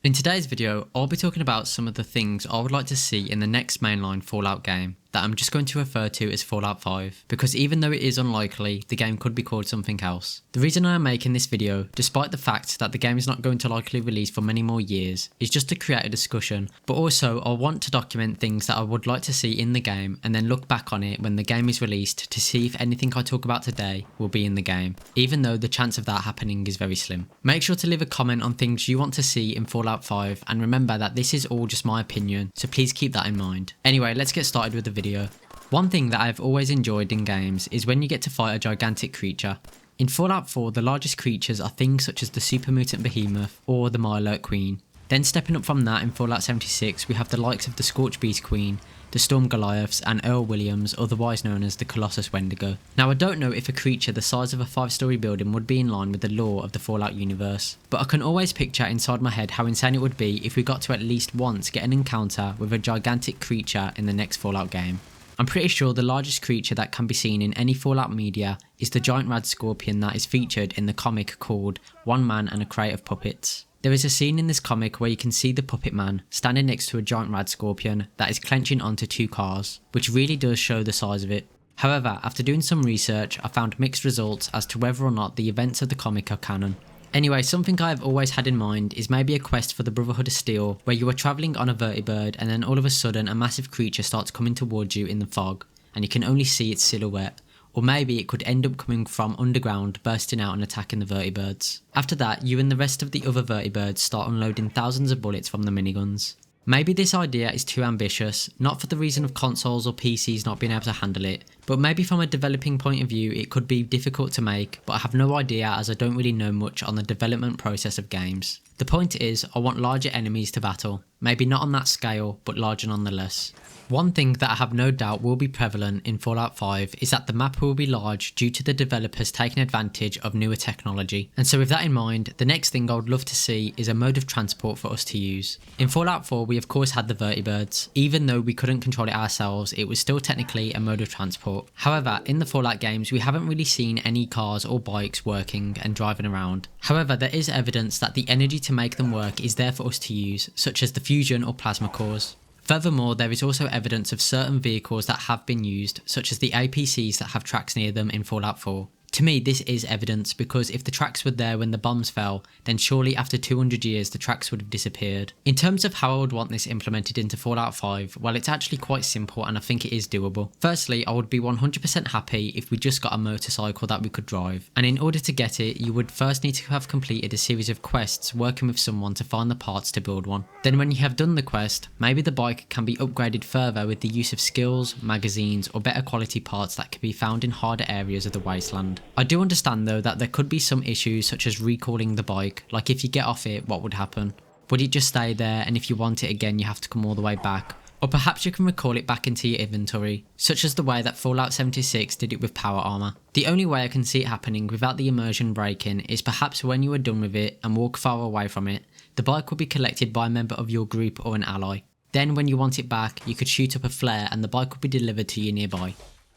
In today's video, I'll be talking about some of the things I would like to see in the next mainline Fallout game that I'm just going to refer to as Fallout 5, because even though it is unlikely, the game could be called something else. The reason I am making this video, despite the fact that the game is not going to likely release for many more years, is just to create a discussion, but also I want to document things that I would like to see in the game and then look back on it when the game is released to see if anything I talk about today will be in the game, even though the chance of that happening is very slim. Make sure to leave a comment on things you want to see in Fallout 5, and remember that this is all just my opinion, so please keep that in mind. Anyway, let's get started with the video. One thing that I've always enjoyed in games is when you get to fight a gigantic creature. In Fallout 4, the largest creatures are things such as the super mutant behemoth or the Mirelurk Queen. Then stepping up from that in Fallout 76, we have the likes of the Scorch Beast Queen, the Storm Goliaths and Earl Williams, otherwise known as the Colossus Wendigo. Now I don't know if a creature the size of a 5-story building would be in line with the lore of the Fallout universe, but I can always picture inside my head how insane it would be if we got to at least once get an encounter with a gigantic creature in the next Fallout game. I'm pretty sure the largest creature that can be seen in any Fallout media is the giant rad scorpion that is featured in the comic called One Man and a Crate of Puppets. There is a scene in this comic where you can see the puppet man standing next to a giant rad scorpion that is clenching onto 2 cars, which really does show the size of it. However, after doing some research, I found mixed results as to whether or not the events of the comic are canon. Anyway, something I've always had in mind is maybe a quest for the Brotherhood of Steel where you are travelling on a vertibird and then all of a sudden a massive creature starts coming towards you in the fog and you can only see its silhouette. Or maybe it could end up coming from underground, bursting out and attacking the vertibirds. After that, you and the rest of the other vertibirds start unloading thousands of bullets from the miniguns. Maybe this idea is too ambitious, not for the reason of consoles or PCs not being able to handle it, but maybe from a developing point of view it could be difficult to make, but I have no idea as I don't really know much on the development process of games. The point is, I want larger enemies to battle, maybe not on that scale, but larger nonetheless. One thing that I have no doubt will be prevalent in Fallout 5 is that the map will be large due to the developers taking advantage of newer technology. And so with that in mind, the next thing I would love to see is a mode of transport for us to use. In Fallout 4 we of course had the vertibirds. Even though we couldn't control it ourselves, it was still technically a mode of transport. However, in the Fallout games we haven't really seen any cars or bikes working and driving around. However, there is evidence that the energy to make them work is there for us to use, such as the fusion or plasma cores. Furthermore, there is also evidence of certain vehicles that have been used, such as the APCs that have tracks near them in Fallout 4. To me, this is evidence because if the tracks were there when the bombs fell, then surely after 200 years the tracks would have disappeared. In terms of how I would want this implemented into Fallout 5, well, it's actually quite simple and I think it is doable. Firstly, I would be 100% happy if we just got a motorcycle that we could drive, and in order to get it, you would first need to have completed a series of quests working with someone to find the parts to build one. Then when you have done the quest, maybe the bike can be upgraded further with the use of skills, magazines, or better quality parts that can be found in harder areas of the wasteland. I do understand though that there could be some issues such as recalling the bike, like if you get off it, what would happen? Would it just stay there and if you want it again you have to come all the way back? Or perhaps you can recall it back into your inventory, such as the way that Fallout 76 did it with power armor. The only way I can see it happening without the immersion breaking is perhaps when you are done with it and walk far away from it, the bike will be collected by a member of your group or an ally. Then when you want it back, you could shoot up a flare and the bike will be delivered to you nearby.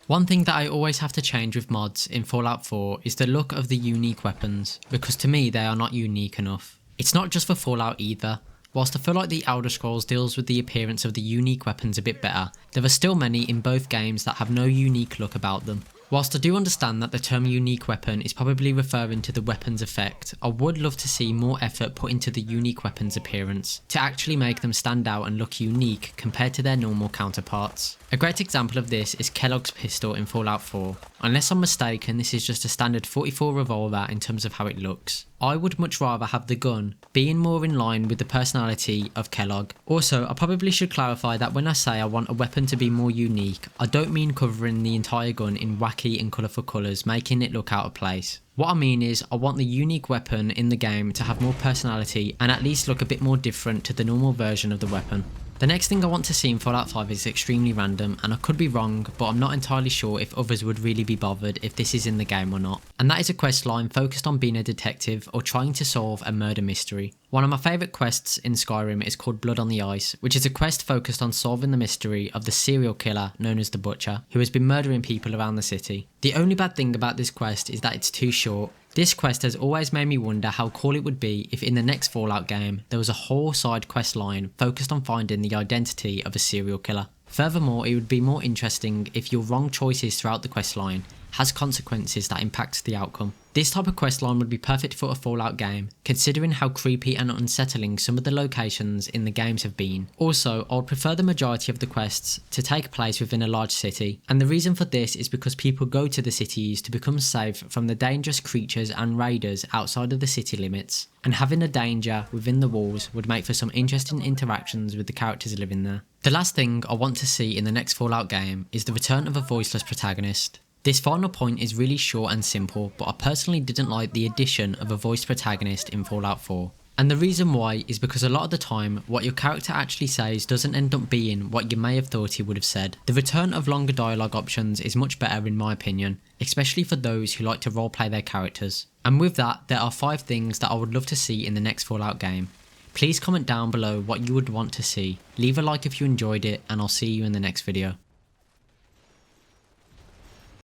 One thing that I always have to change with mods in Fallout 4 is the look of the unique weapons, because to me they are not unique enough. It's not just for Fallout either. Whilst I feel like the Elder Scrolls deals with the appearance of the unique weapons a bit better, there are still many in both games that have no unique look about them. Whilst I do understand that the term unique weapon is probably referring to the weapon's effect, I would love to see more effort put into the unique weapon's appearance, to actually make them stand out and look unique compared to their normal counterparts. A great example of this is Kellogg's pistol in Fallout 4. Unless I'm mistaken, this is just a standard 44 revolver in terms of how it looks. I would much rather have the gun being more in line with the personality of Kellogg. Also, I probably should clarify that when I say I want a weapon to be more unique, I don't mean covering the entire gun in wacky and colourful colours, making it look out of place. What I mean is, I want the unique weapon in the game to have more personality and at least look a bit more different to the normal version of the weapon. The next thing I want to see in Fallout 5 is extremely random, and I could be wrong, but I'm not entirely sure if others would really be bothered if this is in the game or not. And that is a quest line focused on being a detective or trying to solve a murder mystery. One of my favourite quests in Skyrim is called Blood on the Ice, which is a quest focused on solving the mystery of the serial killer known as the Butcher, who has been murdering people around the city. The only bad thing about this quest is that it's too short. This quest has always made me wonder how cool it would be if in the next Fallout game there was a whole side quest line focused on finding the identity of a serial killer. Furthermore, it would be more interesting if your wrong choices throughout the questline has consequences that impact the outcome. This type of questline would be perfect for a Fallout game, considering how creepy and unsettling some of the locations in the games have been. Also, I would prefer the majority of the quests to take place within a large city, and the reason for this is because people go to the cities to become safe from the dangerous creatures and raiders outside of the city limits, and having a danger within the walls would make for some interesting interactions with the characters living there. The last thing I want to see in the next Fallout game is the return of a voiceless protagonist. This final point is really short and simple, but I personally didn't like the addition of a voiced protagonist in Fallout 4. And the reason why is because a lot of the time, what your character actually says doesn't end up being what you may have thought he would have said. The return of longer dialogue options is much better in my opinion, especially for those who like to roleplay their characters. And with that, there are 5 things that I would love to see in the next Fallout game. Please comment down below what you would want to see, leave a like if you enjoyed it, and I'll see you in the next video.